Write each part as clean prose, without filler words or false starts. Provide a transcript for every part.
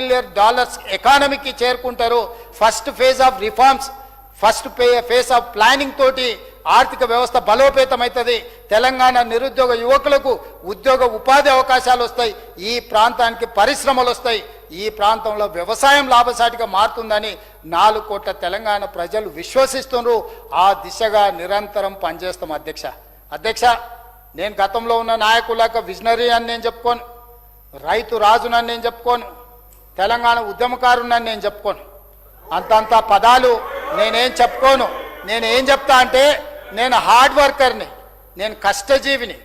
Trillion dollars ఎకానమీకి చేరుకుంటారు. First phase of reforms, first phase of planning తోటి ఆర్థిక వ్యవస్థ బలోపేతమవుతుంది. తెలంగాణ నిరుద్యోగ యువకులకు ఉద్యోగ ఉపాధి అవకాశాలు వస్తాయి. ఈ ప్రాంతానికి పరిశ్రమలు వస్తాయి. ఈ ప్రాంతంలో వ్యవసాయం లాభసాటిగా మారుతుందని 4 కోట్ల తెలంగాణ ప్రజలు విశ్వసిస్తున్నారు. ఆ దిశగా నిరంతరం పనిచేస్తాం. అధ్యక్ష నేను గతంలో ఉన్న నాయకులకు విజనరీ అని నేను చెప్పుకోను, రైతు రాజునని నేను చెప్పుకోను, తెలంగాణ ఉద్యమకారునని నేను చెప్పుకోను. అంతంత పదాలు నేనేం చెప్పుకోను. నేనేం చెప్తా అంటే నేను హార్డ్ వర్కర్ని, నేను కష్టజీవిని.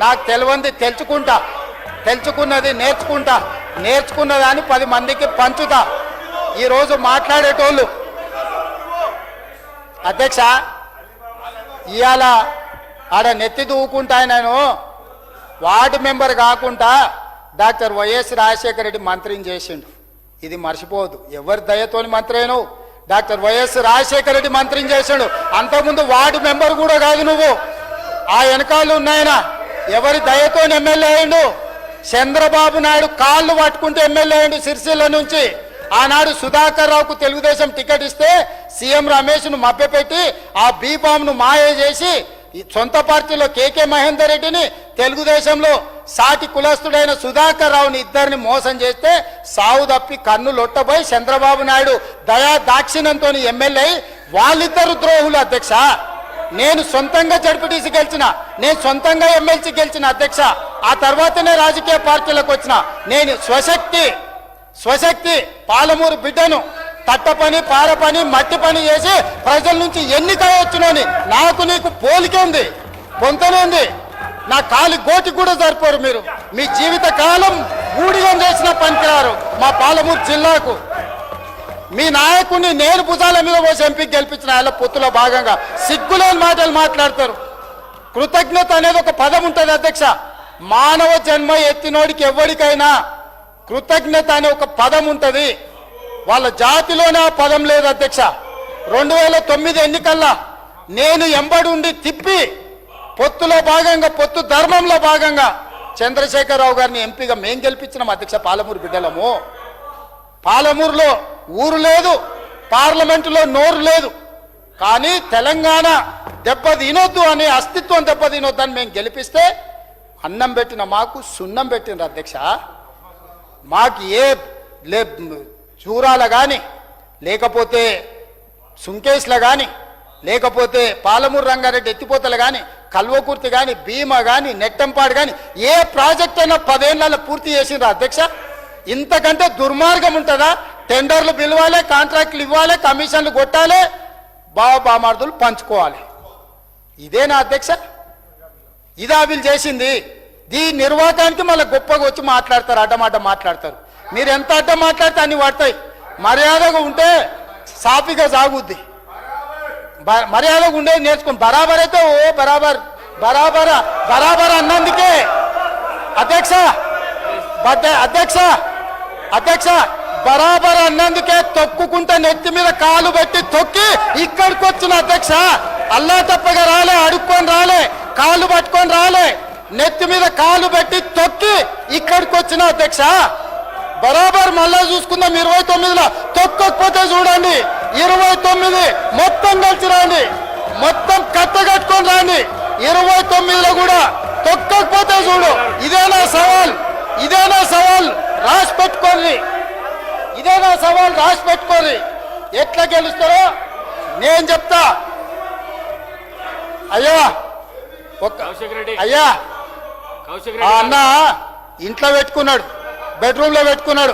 నాకు తెలియంది తెలుసుకుంటా, తెలుసుకున్నది నేర్చుకుంటా, నేర్చుకున్నదాన్ని 10 మందికి పంచుతా. ఈరోజు మాట్లాడేటోళ్ళు అధ్యక్ష ఇవాళ ఆడ నెత్తి దూకుంటా. నేను వార్డు మెంబర్ కాకుండా డాక్టర్ వైఎస్ రాజశేఖర రెడ్డి మంత్రిని చేసిండు. ఇది మర్చిపోవద్దు. ఎవరి దయతోని మంత్రి అయినావు? డాక్టర్ వైఎస్ రాజశేఖర రెడ్డి మంత్రిని చేశాడు. అంతకుముందు వార్డు మెంబర్ కూడా కాదు నువ్వు. ఆ వెనకాలు ఉన్నాయన ఎవరి దయతో ఎమ్మెల్యే అయ్యిండు? చంద్రబాబు నాయుడు కాళ్ళు పట్టుకుంటే ఎమ్మెల్యే అయ్యిండు సిరిసిల్ల నుంచి. ఆనాడు సుధాకర్ రావుకు తెలుగుదేశం టికెట్ ఇస్తే సీఎం రమేష్ను మభ్యపెట్టి ఆ బీఫామ్ను మాయ చేసి సొంత పార్టీలో కేకే మహేందర్ రెడ్డిని, తెలుగుదేశంలో సాటి కులస్తుడైన సుధాకర్ రావుని ఇద్దరిని మోసం చేస్తే సావు తప్పి కన్ను లొట్టబోయి చంద్రబాబు నాయుడు దయా దాక్షిణ్యంతో ఎమ్మెల్యే. వాళ్ళిద్దరు ద్రోహులు అధ్యక్ష. నేను సొంతంగా జడ్పీటీసీ గెలిచిన, నేను సొంతంగా ఎమ్మెల్సీ గెలిచిన అధ్యక్ష. ఆ తర్వాతనే రాజకీయ పార్టీలకు వచ్చిన. నేను స్వశక్తి పాలమూరు బిడ్డను. తట్ట పని, పార పని, మట్టి పని చేసి ప్రజల నుంచి ఎన్నిక వచ్చినోని. నాకు నీకు పోలికే ఉంది, పొంతనే ఉంది. నా కాలి గోటి కూడా సరిపోరు. మీరు మీ జీవిత కాలం ఊడిగం చేసిన పనికిరారు మా పాలమూరు జిల్లాకు. మీ నాయకుడిని నేను భుజాల మీద పోసి ఎంపీకి గెలిపించిన ఆయన పొత్తులో భాగంగా సిగ్గులేని మాటలు మాట్లాడతారు. కృతజ్ఞత అనేది ఒక పదం ఉంటుంది అధ్యక్ష. మానవ జన్మ ఎత్తినోడికి ఎవరికైనా కృతజ్ఞత అనే ఒక పదం ఉంటుంది. వాళ్ళ జాతిలోనే ఆ పదం లేదు అధ్యక్ష. 2009 ఎన్నికల్లో నేను ఎంబడి ఉండి తిప్పి పొత్తులో భాగంగా, పొత్తు ధర్మంలో భాగంగా చంద్రశేఖరరావు గారిని ఎంపీగా మేం గెలిపించినాం అధ్యక్ష. పాలమూరు బిడ్డలము. పాలమూరులో ఊరు లేదు, పార్లమెంటులో నోరు లేదు. కానీ తెలంగాణ దెబ్బతినొద్దు అని, అస్తిత్వం దెబ్బతినొద్దు అని మేము గెలిపిస్తే అన్నం పెట్టిన మాకు సున్నం పెట్టినారు అధ్యక్ష. మాకు ఏ చూరాల కానీ, లేకపోతే సుంకేష్ల కానీ, లేకపోతే పాలమూరు రంగారెడ్డి ఎత్తిపోతలు కానీ, కల్వకుర్తి కానీ, భీమా కానీ, నెట్టంపాడు కానీ ఏ ప్రాజెక్ట్ అయినా 10 ఏళ్లలో పూర్తి చేసిండ్రు అధ్యక్ష. ఇంతకంటే దుర్మార్గం ఉంటుందా? టెండర్లు పిలవాలి, కాంట్రాక్టులు ఇవ్వాలి, కమిషన్లు కొట్టాలి, బామార్దులు పంచుకోవాలి. ఇదేనా అధ్యక్ష? ఇదా వీళ్ళు చేసింది? దీని నిర్వాహకానికి మళ్ళీ గొప్పగా వచ్చి మాట్లాడతారు, అడ్డమాట మాట్లాడతారు. మీరు ఎంత అడ్డం మాట్లాడితే అన్ని పడతాయి. మర్యాదగా ఉంటే సాఫీగా సాగుద్ది. మర్యాదగా ఉండేది నేర్చుకుని బరాబర్ అయితే ఓ బరాబర్ అన్నందుకే అధ్యక్ష బరాబర్ అన్నందుకే తొక్కుకుంటే నెత్తి మీద కాలు పెట్టి తొక్కి ఇక్కడికి వచ్చిన అధ్యక్ష. అల్లా తప్పగా రాలే, అడుక్కొని రాలే, కాళ్ళు పట్టుకొని రాలే, నెత్తి మీద కాలు పెట్టి తొక్కి ఇక్కడికి వచ్చిన అధ్యక్ష. బరాబర్ మళ్ళా చూసుకుందాం. 29లో తొక్కకపోతే చూడండి, 29 మొత్తం కలిసి రాండి, మొత్తం కట్ట కట్టుకొని రాండి. 29లో కూడా తొక్కకపోతే చూడు. ఇదేనా సవాల్ రాసి పెట్టుకోండి. ఇదేనా సవాల్ రాసి పెట్టుకోండి. ఎట్లా గెలుస్తారో నేను చెప్తా. అయ్యా అన్న ఇంట్లో పెట్టుకున్నాడు, బెడ్రూమ్లో పెట్టుకున్నాడు,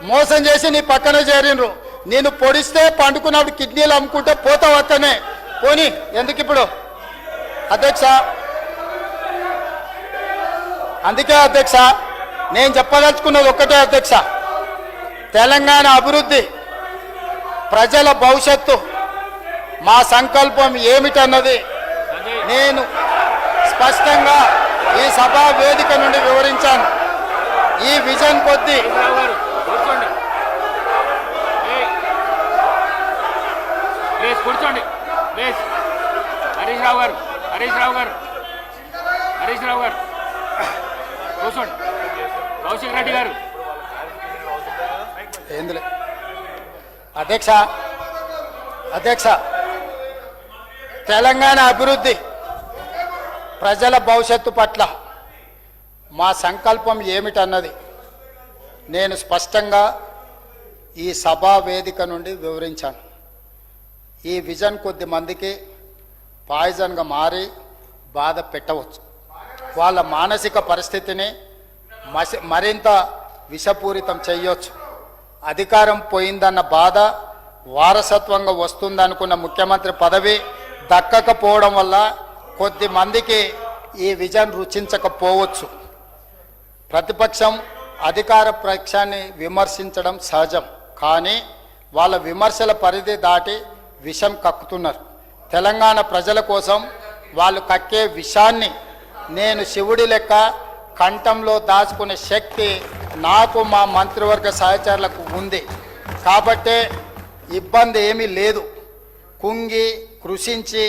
మోసం చేసి నీ పక్కనే చేరినరు. నేను పొడిస్తే పండుకున్నప్పుడు కిడ్నీలు అమ్ముకుంటే పోతావు అక్కనే. పోనీ ఎందుకు ఇప్పుడు అధ్యక్ష? అందుకే అధ్యక్ష నేను చెప్పదలుచుకున్నది ఒక్కటే అధ్యక్ష. తెలంగాణ అభివృద్ధి, ప్రజల భవిష్యత్తు, మా సంకల్పం ఏమిటన్నది నేను స్పష్టంగా ఈ సభా వేదిక నుండి వివరించాను. ఈ విజన్ కొద్దీ కూర్చోండి. హరీష్ రావు గారు కూర్చోండి. కౌశిక్ రెడ్డి గారు ఏందులే అధ్యక్ష అధ్యక్ష తెలంగాణ అభివృద్ధి ప్రజల భవిష్యత్తు పట్ల మా సంకల్పం ఏమిటన్నది నేను స్పష్టంగా ఈ సభా వేదిక నుండి వివరించాను. ఈ విజన్ కొద్ది మందికి పాయిజన్గా మారి బాధ పెట్టవచ్చు. వాళ్ళ మానసిక పరిస్థితిని మరింత విషపూరితం చేయొచ్చు. అధికారం పోయిందన్న బాధ, వారసత్వంగా వస్తుందనుకున్న ముఖ్యమంత్రి పదవి దక్కకపోవడం వల్ల కొద్ది మందికి ఈ విజన్ రుచించకపోవచ్చు. ప్రతిపక్షం అధికార పక్షాన్ని విమర్శించడం సహజం, కానీ వాళ్ళ విమర్శల పరిధి దాటి విషం కక్కుతున్నారు. తెలంగాణ ప్రజల కోసం వాళ్ళు కక్కే విషాన్ని నేను శివుడి లెక్క కంఠంలో దాచుకునే శక్తి నాకు మా మంత్రివర్గ సహచరులకు ఉంది. కాబట్టే ఇబ్బంది ఏమీ లేదు. కుంగి కృషించి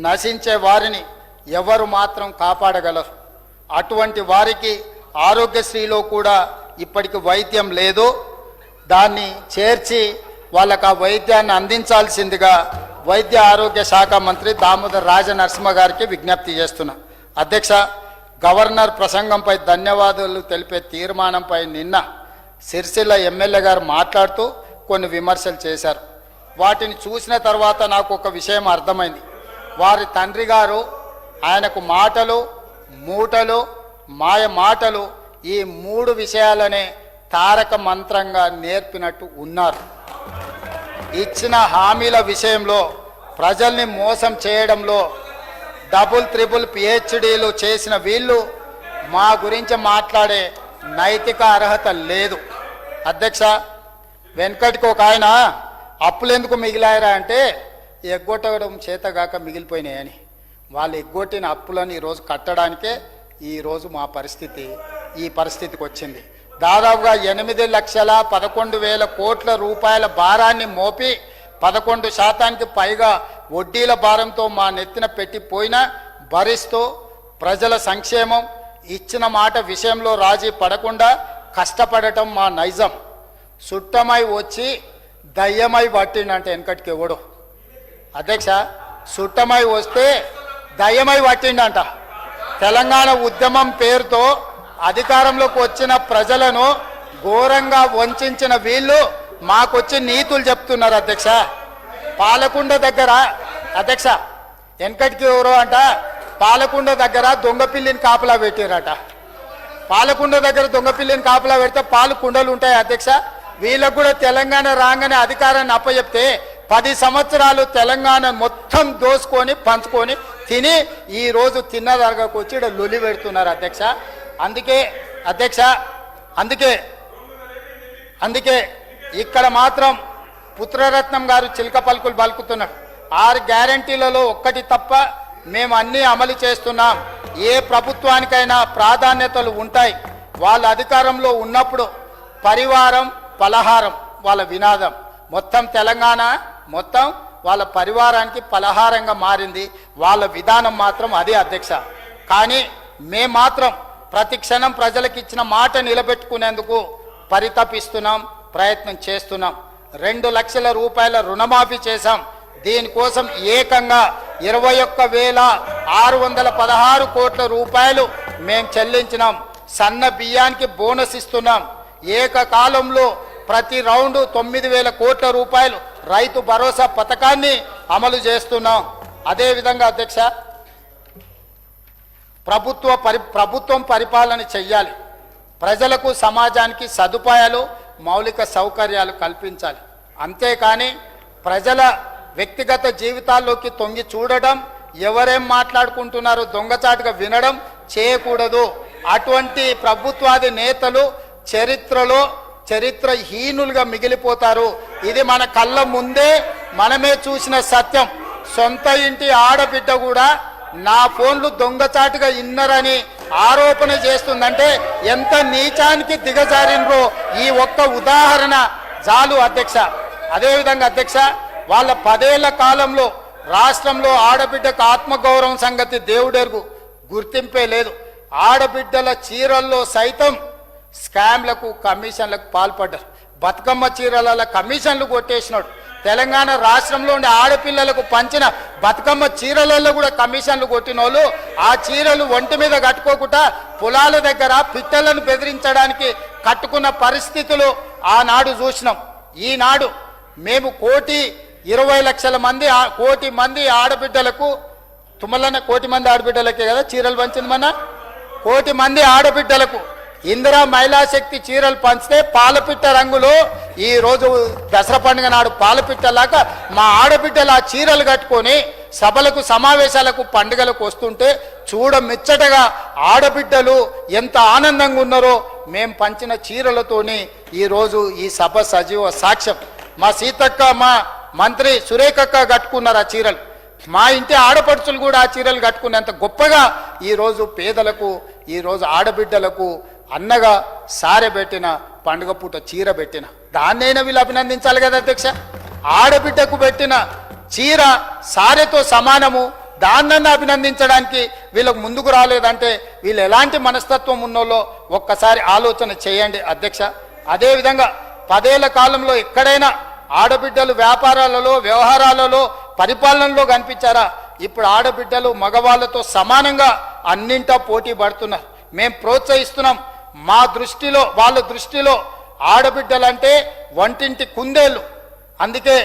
నశించే వారిని ఎవరు మాత్రం కాపాడగలరు. అటువంటి వారికి ఆరోగ్యశ్రీలో కూడా ఇప్పటికి వైద్యం లేదు. దాన్ని చేర్చి వాళ్ళకు ఆ వైద్యాన్ని అందించాల్సిందిగా వైద్య ఆరోగ్య శాఖ మంత్రి దామోదర్ రాజనరసింహ గారికి విజ్ఞప్తి చేస్తున్నా. అధ్యక్ష, గవర్నర్ ప్రసంగంపై ధన్యవాదాలు తెలిపే తీర్మానంపై నిన్న సిరిసిల్ల ఎమ్మెల్యే గారు మాట్లాడుతూ కొన్ని విమర్శలు చేశారు. వాటిని చూసిన తర్వాత నాకు ఒక విషయం అర్థమైంది. వారి తండ్రి గారు ఆయనకు మాటలు, మూటలు, మాయ మాటలు, ఈ 3 విషయాలనే తారక మంత్రంగా నేర్పినట్టు ఉన్నారు. ఇచ్చిన హామీల విషయంలో ప్రజల్ని మోసం చేయడంలో డబుల్ త్రిబుల్ పిహెచ్డీలు చేసిన వీళ్ళు మా గురించి మాట్లాడే నైతిక అర్హత లేదు. అధ్యక్ష, వెనకటికి ఒక ఆయన అప్పులు ఎందుకు మిగిలాయరా అంటే ఎగ్గొట్టడం చేతగాక మిగిలిపోయినాయని. వాళ్ళు ఎగ్గొట్టిన అప్పులను ఈరోజు కట్టడానికే ఈరోజు మా పరిస్థితి ఈ పరిస్థితికి వచ్చింది. దాదాపుగా 8,11,000 కోట్ల రూపాయల భారాన్ని మోపి 11% పైగా వడ్డీల భారంతో మా నెత్తిన పెట్టిపోయినా భరిస్తూ ప్రజల సంక్షేమం, ఇచ్చిన మాట విషయంలో రాజీ పడకుండా కష్టపడటం మా నైజం. సుట్టమై వచ్చి దయ్యమై పట్టిండంటే వెనకటికి ఎవడు. అధ్యక్ష, సుట్టమై వస్తే దయ్యమై పట్టిండంట. తెలంగాణ ఉద్యమం పేరుతో అధికారంలోకి వచ్చిన ప్రజలను ఘోరంగా వంచిన వీళ్ళు మాకొచ్చి నీతులు చెప్తున్నారు. అధ్యక్ష, పాలకుండ దగ్గర అధ్యక్ష వెనకటికి ఎవరో అంట పాలకుండ దగ్గర దొంగపిల్లిని కాపలా పెట్టారట. పాలకుండ దగ్గర దొంగపిల్లిని కాపలా పెడితే పాలు కుండలు ఉంటాయి. అధ్యక్ష, వీళ్ళకు కూడా తెలంగాణ రాగానే అధికారాన్ని అప్పచెప్తే 10 సంవత్సరాలు తెలంగాణ మొత్తం దోసుకొని పంచుకొని తిని ఈరోజు తిన్నదరగకు వచ్చి ఇక్కడ లొలి పెడుతున్నారు. అధ్యక్ష, అందుకే అధ్యక్ష అందుకే ఇక్కడ మాత్రం పుత్రరత్నం గారు చిలక పలుకులు పలుకుతున్నారు. 6 గ్యారంటీలలో ఒక్కటి తప్ప మేము అన్నీ అమలు చేస్తున్నాం. ఏ ప్రభుత్వానికైనా ప్రాధాన్యతలు ఉంటాయి. వాళ్ళ అధికారంలో ఉన్నప్పుడు పరివారం పలహారం వాళ్ళ వినాదం. మొత్తం తెలంగాణ మొత్తం వాళ్ళ పరివారానికి పలహారంగా మారింది. వాళ్ళ విధానం మాత్రం అదే. అధ్యక్ష, కానీ మేము మాత్రం ప్రతి క్షణం ప్రజలకు ఇచ్చిన మాట నిలబెట్టుకునేందుకు పరితపిస్తున్నాం, ప్రయత్నం చేస్తున్నాం. 2 లక్షల రూపాయల రుణమాఫీ చేశాం. దీనికోసం ఏకంగా 21,616 కోట్ల రూపాయలు మేము చెల్లించినాం. సన్న బియ్యానికి బోనస్ ఇస్తున్నాం. ఏకకాలంలో ప్రతి రౌండ్ 9,000 కోట్ల రూపాయలు రైతు భరోసా పథకాన్ని అమలు చేస్తున్నాం. అదేవిధంగా అధ్యక్ష, ప్రభుత్వం పరిపాలన చెయ్యాలి. ప్రజలకు సమాజానికి సదుపాయాలు, మౌలిక సౌకర్యాలు కల్పించాలి. అంతేకాని ప్రజల వ్యక్తిగత జీవితాల్లోకి తొంగి చూడడం, ఎవరేం మాట్లాడుకుంటున్నారో దొంగచాటుగా వినడం చేయకూడదు. అటువంటి ప్రభుత్వాది నేతలు చరిత్రహీనులుగా మిగిలిపోతారు. ఇది మన కళ్ళ ముందే మనమే చూసిన సత్యం. సొంత ఇంటి ఆడబిడ్డ కూడా నా ఫోన్లు దొంగచాటుగా ఇన్నరని ఆరోపణ చేస్తుందంటే ఎంత నీచానికి దిగజారినరో ఈ ఒక్క ఉదాహరణ చాలు. అధ్యక్ష, అదేవిధంగా అధ్యక్ష, వాళ్ళ 10 ఏళ్ల కాలంలో రాష్ట్రంలో ఆడబిడ్డకు ఆత్మగౌరవం సంగతి దేవుడెరుగు, గుర్తింపే లేదు. ఆడబిడ్డల చీరల్లో సైతం స్కామ్లకు, కమిషన్లకు పాల్పడ్డారు. బతుకమ్మ చీరల కమిషన్లు కొట్టేసినాడు. తెలంగాణ రాష్ట్రంలో ఉండే ఆడపిల్లలకు పంచిన బతుకమ్మ చీరలలో కూడా కమిషన్లు కొట్టిన వాళ్ళు ఆ చీరలు ఒంటి మీద కట్టుకోకుండా పొలాల దగ్గర పిట్టలను బెదిరించడానికి కట్టుకున్న పరిస్థితులు ఆనాడు చూసినాం. ఈనాడు మేము 1,20,00,000 మంది 1,00,00,000 మంది ఆడబిడ్డలకు తుమ్మలన్న 1,00,00,000 మంది ఆడబిడ్డలకే కదా చీరలు పంచింది మన 1,00,00,000 మంది ఆడబిడ్డలకు ఇందిరా మహిళా శక్తి చీరలు పంచితే పాలపిట్ట రంగులో ఈ రోజు దసరా పండుగ నాడు పాలపిట్టలాగా మా ఆడబిడ్డలు ఆ చీరలు కట్టుకొని సభలకు సమావేశాలకు పండుగలకు వస్తుంటే చూడమిచ్చటగా ఆడబిడ్డలు ఎంత ఆనందంగా ఉన్నారో మేము పంచిన చీరలతోని ఈరోజు ఈ సభ సజీవ సాక్ష్యం. మా సీతక్క మా మంత్రి సురేఖక్క కట్టుకున్నారు ఆ చీరలు. మా ఇంటి ఆడపడుచులు కూడా ఆ చీరలు కట్టుకునేంత గొప్పగా ఈరోజు పేదలకు ఈరోజు ఆడబిడ్డలకు అన్నగా సారె పెట్టిన పండుగ పూట చీర పెట్టిన దాన్నైనా వీళ్ళు అభినందించాలి కదా అధ్యక్ష. ఆడబిడ్డకు పెట్టిన చీర సారెతో సమానము, దాన్నన్నా అభినందించడానికి వీళ్ళకు ముందుకు రాలేదంటే వీళ్ళు ఎలాంటి మనస్తత్వం ఉన్నోళ్ళో ఒక్కసారి ఆలోచన చేయండి అధ్యక్ష. అదేవిధంగా 10 ఏళ్ల కాలంలో ఎక్కడైనా ఆడబిడ్డలు వ్యాపారాలలో వ్యవహారాలలో పరిపాలనలో కనిపించారా? ఇప్పుడు ఆడబిడ్డలు మగవాళ్ళతో సమానంగా అన్నింటా పోటీ పడుతున్నారు. మేము ప్రోత్సహిస్తున్నాం. మా దృష్టిలో వాళ్ళ దృష్టిలో ఆడబిడ్డలంటే వంటింటి కుందేళ్ళు. అందుకే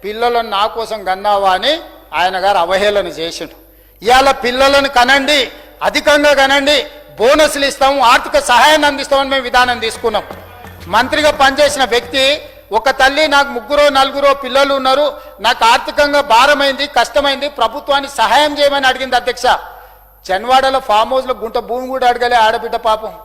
పిల్లలను నా కోసం కన్నావా అని ఆయన గారు అవహేళన చేసిండు. ఇవాళ పిల్లలను కనండి, అధికంగా కనండి, బోనస్లు ఇస్తాము, ఆర్థిక సహాయాన్ని అందిస్తామని మేము విధానం తీసుకున్నాం. మంత్రిగా పనిచేసిన వ్యక్తి ఒక తల్లి నాకు 3-4 పిల్లలు ఉన్నారు, నాకు ఆర్థికంగా భారమైంది, కష్టమైంది, ప్రభుత్వాన్ని సహాయం చేయమని అడిగింది అధ్యక్ష. జన్వాడలో ఫామ్ హౌస్లో గుంట భూమి కూడా అడగలే ఆడబిడ్డ పాపం.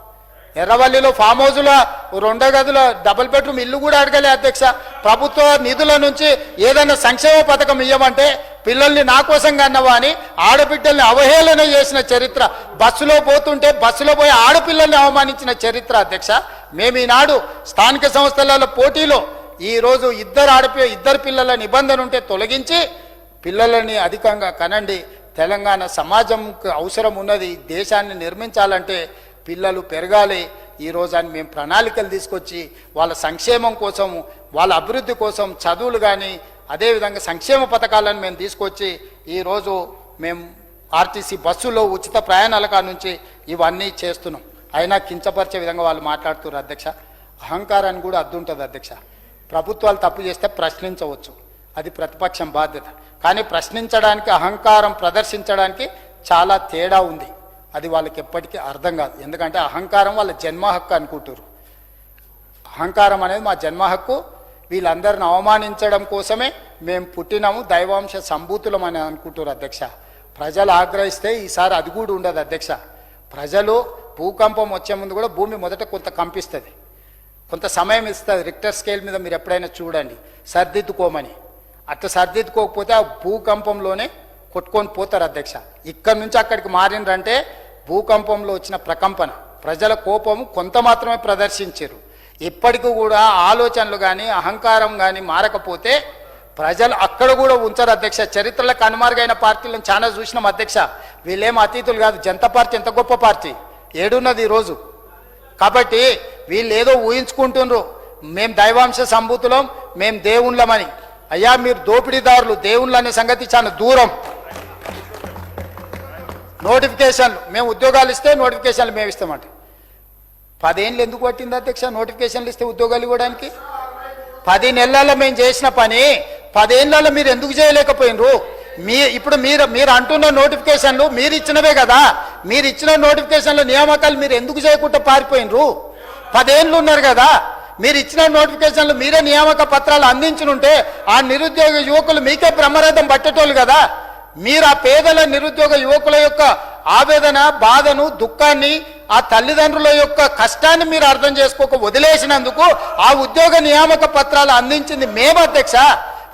ఎర్రవల్లిలో ఫామ్ హౌస్లో 2 గదుల డబుల్ బెడ్రూమ్ ఇల్లు కూడా అడగలే అధ్యక్ష. ప్రభుత్వ నిధుల నుంచి ఏదైనా సంక్షేమ పథకం ఇవ్వమంటే పిల్లల్ని నా కోసం కన్నవా అని ఆడబిడ్డల్ని అవహేళన చేసిన చరిత్ర, బస్సులో పోతుంటే బస్సులో పోయి ఆడపిల్లల్ని అవమానించిన చరిత్ర అధ్యక్ష. మేము ఈనాడు స్థానిక సంస్థల పోటీలో ఈరోజు ఇద్దరు పిల్లల నిబంధన ఉంటే తొలగించి పిల్లలని అధికంగా కనండి. తెలంగాణ సమాజంకు అవసరం ఉన్నది, దేశాన్ని నిర్మించాలంటే పిల్లలు పెరగాలి. ఈరోజు అని మేము ప్రణాళికలు తీసుకొచ్చి వాళ్ళ సంక్షేమం కోసం, వాళ్ళ అభివృద్ధి కోసం చదువులు కానీ అదేవిధంగా సంక్షేమ పథకాలను మేము తీసుకొచ్చి ఈరోజు మేము ఆర్టీసీ బస్సులో ఉచిత ప్రయాణాల కాడ నుంచి ఇవన్నీ చేస్తున్నాం. అయినా కించపరిచే విధంగా వాళ్ళు మాట్లాడుతున్నారు అధ్యక్ష. అహంకారాన్ని కూడా అద్దుంటుంది అధ్యక్ష. ప్రభుత్వాలు తప్పు చేస్తే ప్రశ్నించవచ్చు, అది ప్రతిపక్షం బాధ్యత. కానీ ప్రశ్నించడానికి అహంకారం ప్రదర్శించడానికి చాలా తేడా ఉంది. అది వాళ్ళకి ఎప్పటికీ అర్థం కాదు. ఎందుకంటే అహంకారం వాళ్ళ జన్మ హక్కు అనుకుంటారు. అహంకారం అనేది మా జన్మ హక్కు. వీళ్ళందరిని అవమానించడం కోసమే మేము పుట్టినాము, దైవాంశ సంభూతులం అని అనుకుంటారు అధ్యక్ష. ప్రజలు ఆగ్రహిస్తే ఈసారి అది కూడా ఉండదు అధ్యక్ష. ప్రజలు భూకంపం వచ్చే ముందు కూడా భూమి మొదట కొంత కంపిస్తుంది, కొంత సమయం ఇస్తుంది. రిక్టర్ స్కేల్ మీద మీరు ఎప్పుడైనా చూడండి, సర్దిద్దుకోమని. అట్లా సర్దిద్దుకోకపోతే ఆ భూకంపంలోనే కొట్టుకొని పోతారు అధ్యక్ష. ఇక్కడి నుంచి అక్కడికి మారిండ్రంటే భూకంపంలో వచ్చిన ప్రకంపన, ప్రజల కోపము కొంత మాత్రమే ప్రదర్శించారు. ఇప్పటికీ కూడా ఆలోచనలు కానీ అహంకారం కానీ మారకపోతే ప్రజలు అక్కడ కూడా ఉంచరు అధ్యక్ష. చరిత్రలో కనుమరుగైన పార్టీలను చాలా చూసినాం అధ్యక్ష. వీళ్ళేం అతీతులు కాదు. జనతా పార్టీ ఎంత గొప్ప పార్టీ, ఏడున్నది ఈరోజు. కాబట్టి వీళ్ళు ఏదో ఊహించుకుంటున్నారు మేము దైవాంశ సంభూతులం, మేము దేవుళ్ళమని. అయ్యా మీరు దోపిడీదారులు, దేవుళ్ళు అనే సంగతి చాలా దూరం. నోటిఫికేషన్లు మేము ఉద్యోగాలు ఇస్తే నోటిఫికేషన్లు మేము ఇస్తామంట. 10 ఏళ్ళు ఎందుకు పట్టింది అధ్యక్ష నోటిఫికేషన్లు ఇస్తే ఉద్యోగాలు ఇవ్వడానికి? 10 నెలల్లో మేము చేసిన పని 10 ఏళ్ళలో మీరు ఎందుకు చేయలేకపోయినరు? ఇప్పుడు మీరు అంటున్న నోటిఫికేషన్లు మీరు ఇచ్చినవే కదా. మీరు ఇచ్చిన నోటిఫికేషన్లు నియామకాలు మీరు ఎందుకు చేయకుండా పారిపోయినరు? 10 ఏళ్ళు ఉన్నారు కదా. మీరు ఇచ్చిన నోటిఫికేషన్లు మీరే నియామక పత్రాలు అందించుంటే ఆ నిరుద్యోగ యువకులు మీకే బ్రహ్మరథం పట్టేటోళ్ళు కదా. మీరు ఆ పేదల నిరుద్యోగ యువకుల యొక్క ఆవేదన, బాధను, దుఃఖాన్ని, ఆ తల్లిదండ్రుల యొక్క కష్టాన్ని మీరు అర్థం చేసుకోక వదిలేసినందుకు ఆ ఉద్యోగ నియామక పత్రాలు అందించింది మేము అధ్యక్ష.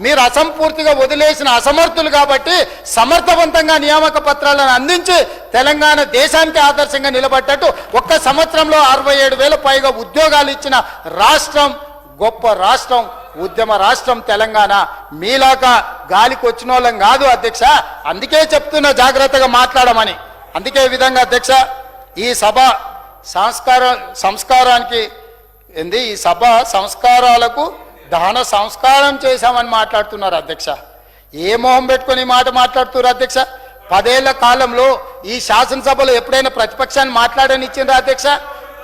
మీరు అసంపూర్తిగా వదిలేసిన అసమర్థులు కాబట్టి సమర్థవంతంగా నియామక పత్రాలను అందించి తెలంగాణ దేశానికి ఆదర్శంగా నిలబడ్డట్టు 1 సంవత్సరంలో 67,000 పైగా ఉద్యోగాలు ఇచ్చిన రాష్ట్రం, గొప్ప రాష్ట్రం, ఉద్యమ రాష్ట్రం తెలంగాణ. మీలాగా గాలికి వచ్చిన వాళ్ళం కాదు అధ్యక్ష. అందుకే చెప్తున్నా జాగ్రత్తగా మాట్లాడమని. అందుకే ఈ విధంగా అధ్యక్ష ఈ సభ సంస్కారానికి ఏంది ఈ సభ సంస్కారాలకు దహన సంస్కారం చేశామని మాట్లాడుతున్నారు అధ్యక్ష. ఏ మొహం పెట్టుకొని ఈ మాట మాట్లాడుతున్నారు అధ్యక్ష? 10 ఏళ్ల కాలంలో ఈ శాసనసభలో ఎప్పుడైనా ప్రతిపక్షాన్ని మాట్లాడనిచ్చిండ్రా అధ్యక్ష?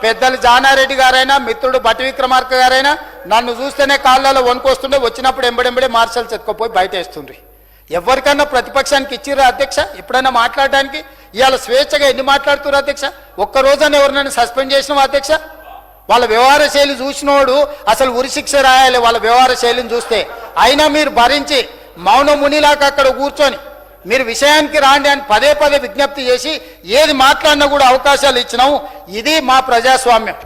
పెద్దలు జానారెడ్డి గారైనా మిత్రుడు బట్టి విక్రమార్క గారైనా నన్ను చూస్తేనే కాళ్ళలో వణుకొస్తుండే, వచ్చినప్పుడు ఎంబడెంబడే మార్షల్స్ ఎత్తుకుపోయి బయట వేస్తుండ్రి. ఎవరికన్నా ప్రతిపక్షానికి ఇచ్చిర్రా అధ్యక్ష ఎప్పుడైనా మాట్లాడడానికి? ఇవాళ స్వేచ్ఛగా ఎన్ని మాట్లాడుతున్నారు అధ్యక్ష? ఒక్క రోజున ఎవరినైనా సస్పెండ్ చేసినావా అధ్యక్ష? వాళ్ళ వ్యవహార శైలి చూసినోడు అసలు ఉరిశిక్ష రాయాలి వాళ్ళ వ్యవహార శైలిని చూస్తే. అయినా మీరు భరించి మౌన మునిలాగా అక్కడ కూర్చొని మీరు విషయానికి రాండి అని పదే పదే విజ్ఞప్తి చేసి ఏది మాట్లాడినా కూడా అవకాశాలు ఇచ్చినాము. ఇది మా ప్రజాస్వామ్యం.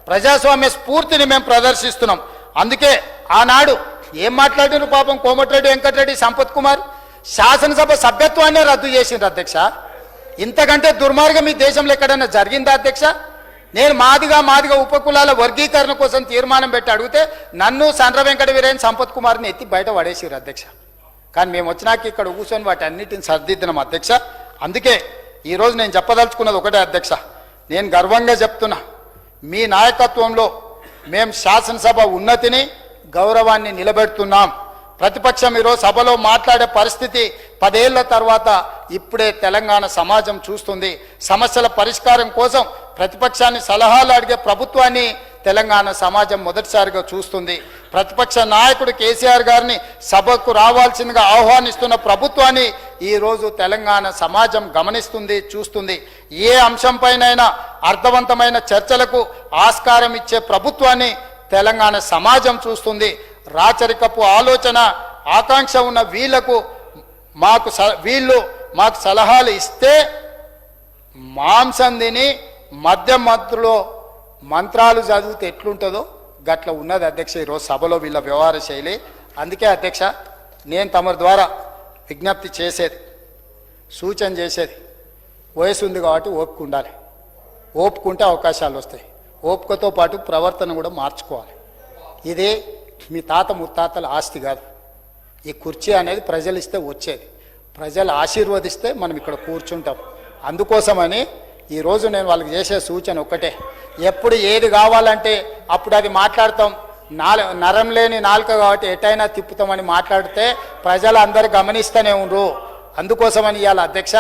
ప్రజాస్వామ్య స్ఫూర్తిని మేము ప్రదర్శిస్తున్నాం. అందుకే ఆనాడు ఏం మాట్లాడినారు పాపం కోమటిరెడ్డి వెంకటరెడ్డి సంపత్ కుమార్ శాసనసభ సభ్యత్వాన్ని రద్దు చేసిండ్రు అధ్యక్ష. ఇంతకంటే దుర్మార్గం ఈ దేశంలో ఎక్కడైనా జరిగిందా అధ్యక్ష? నేను మాదిగా ఉపకులాల వర్గీకరణ కోసం తీర్మానం పెట్టి అడిగితే నన్ను సండ్ర వెంకట వీరేన్ సంపత్ కుమార్ని ఎత్తి బయట పడేసిరు అధ్యక్ష. కానీ మేము వచ్చినాక ఇక్కడ కూర్చొని వాటి అన్నిటిని సర్దిద్దినాం అధ్యక్ష. అందుకే ఈరోజు నేను చెప్పదలుచుకున్నది ఒకటే అధ్యక్ష, నేను గర్వంగా చెప్తున్నా, మీ నాయకత్వంలో మేము శాసనసభ ఉన్నతిని గౌరవాన్ని నిలబెడుతున్నాం. ప్రతిపక్షం ఈరోజు సభలో మాట్లాడే పరిస్థితి 10 ఏళ్ల తర్వాత ఇప్పుడే తెలంగాణ సమాజం చూస్తుంది. సమస్యల పరిష్కారం కోసం ప్రతిపక్షాన్ని సలహాలు అడిగే ప్రభుత్వాన్ని తెలంగాణ సమాజం మొదటిసారిగా చూస్తుంది. ప్రతిపక్ష నాయకుడు కేసీఆర్ గారిని సభకు రావాల్సిందిగా ఆహ్వానిస్తున్న ప్రభుత్వాన్ని ఈరోజు తెలంగాణ సమాజం గమనిస్తుంది, చూస్తుంది. ఏ అంశంపైనైనా అర్థవంతమైన చర్చలకు ఆస్కారం ఇచ్చే ప్రభుత్వాన్ని తెలంగాణ సమాజం చూస్తుంది. రాచరికపు ఆలోచన ఆకాంక్ష ఉన్న వీళ్ళు మాకు సలహాలు ఇస్తే మాంసం తిని మధ్యలో మంత్రాలు చదివితే ఎట్లుంటుందో గట్ల ఉన్నది అధ్యక్ష ఈరోజు సభలో వీళ్ళ వ్యవహార శైలి. అందుకే అధ్యక్ష నేను తమరి ద్వారా విజ్ఞప్తి చేసేది, సూచన చేసేది, వయసు ఉంది కాబట్టి ఓపిక ఉండాలి. ఓపుకుంటే అవకాశాలు వస్తాయి. ఓపికతో పాటు ప్రవర్తన కూడా మార్చుకోవాలి. ఇదే మీ తాత ముత్తాతల ఆస్తి కాదు. ఈ కుర్చీ అనేది ప్రజలు ఇస్తే వచ్చేది. ప్రజలు ఆశీర్వదిస్తే మనం ఇక్కడ కూర్చుంటాం. అందుకోసమని ఈరోజు నేను వాళ్ళకి చేసే సూచన ఒక్కటే, ఎప్పుడు ఏది కావాలంటే అప్పుడు అది మాట్లాడతాం. నరం లేని నాలుక కాబట్టి ఎటైనా తిప్పుతామని మాట్లాడితే ప్రజలు అందరూ గమనిస్తూనే ఉండరు. అందుకోసమని ఇవాళ అధ్యక్ష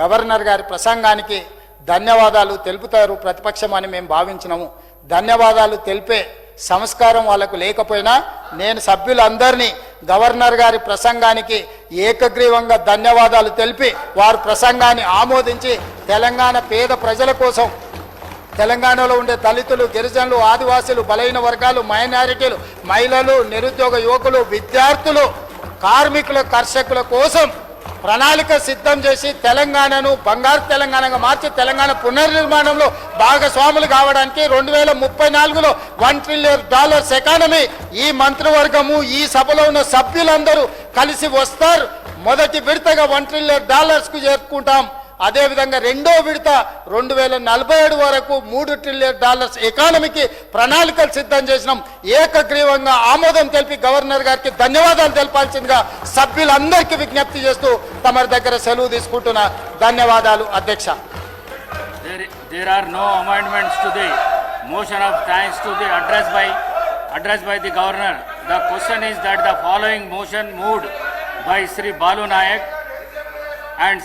గవర్నర్ గారి ప్రసంగానికి ధన్యవాదాలు తెలుపుతారు ప్రతిపక్షం అని మేము భావించినాము. ధన్యవాదాలు తెలిపే సంస్కారం వాళ్ళకు లేకపోయినా నేను సభ్యులందరినీ గవర్నర్ గారి ప్రసంగానికి ఏకగ్రీవంగా ధన్యవాదాలు తెలిపి వారి ప్రసంగాన్ని ఆమోదించి తెలంగాణ పేద ప్రజల కోసం, తెలంగాణలో ఉండే దళితులు, గిరిజనులు, ఆదివాసీలు, బలహీన వర్గాలు, మైనారిటీలు, మహిళలు, నిరుద్యోగ యువకులు, విద్యార్థులు, కార్మికుల, కర్షకుల కోసం ప్రణాళిక సిద్ధం చేసి తెలంగాణను బంగారు తెలంగాణగా మార్చి తెలంగాణ పునర్నిర్మాణంలో భాగస్వాములు కావడానికి 2034లో $1 ట్రిలియన్ ఎకానమీ ఈ మంత్రివర్గము ఈ సభలో ఉన్న సభ్యులందరూ కలిసి వస్తారు. మొదటి విడతగా $1 ట్రిలియన్ చేరుకుంటాం. అదేవిధంగా రెండో విడత 2047 వరకు $3 ట్రిలియన్ ఎకానమీకి ప్రణాళికలు సిద్ధం చేసినాం. ఏకగ్రీవంగా ఆమోదం తెలిపి గవర్నర్ గారికి ధన్యవాదాలు తెలపాల్సిందిగా సభ్యులందరికీ విజ్ఞప్తి చేస్తూ తమ దగ్గర సెలవు తీసుకుంటున్నా. ధన్యవాదాలు అధ్యక్ష. There are no amendments to the motion of thanks to the address by the governor. The question is that the following motion moved by Sri Balu Nayak and